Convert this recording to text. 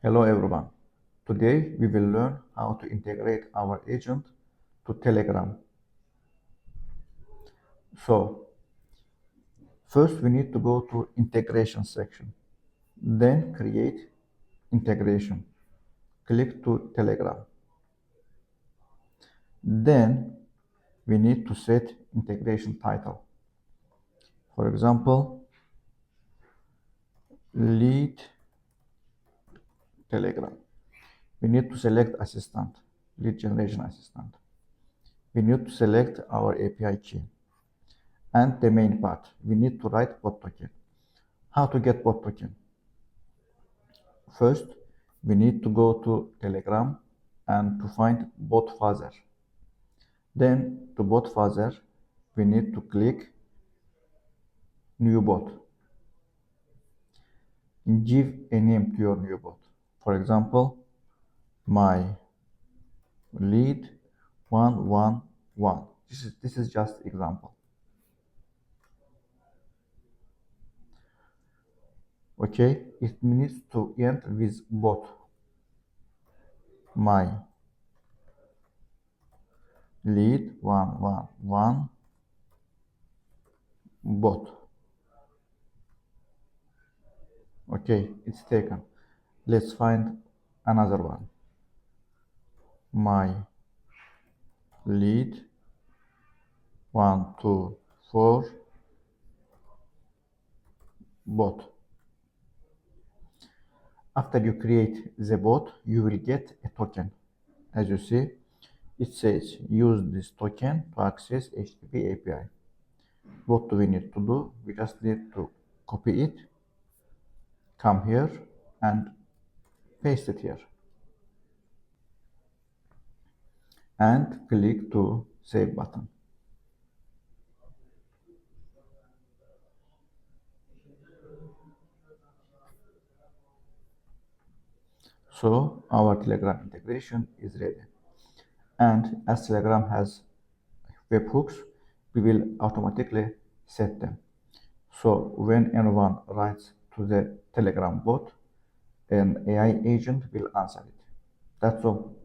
Hello everyone. Today we will learn how to integrate our agent to Telegram. So first we need to go to integration section. Then create integration. Click to Telegram. Then we need to set integration title. For example, lead Telegram. We need to select assistant, lead generation assistant. We need to select our API key. And the main part, we need to write bot token. How to get bot token? First, we need to go to Telegram and to find bot phaser. Then to bot phaser, we need to click new bot. Give a name to your new bot. For example, my lead 111. This is just example. Okay, it needs to end with bot. My lead 111 bot. Okay, it's taken. Let's find another one. My lead 124 bot. After you create the bot, you will get a token. As you see, it says use this token to access HTTP API. What do we need to do? We just need to copy it, come here and paste it here. And click to save button. So our Telegram integration is ready. And as Telegram has webhooks, we will automatically set them. So when anyone writes to the Telegram bot, an AI agent will answer it. That's all.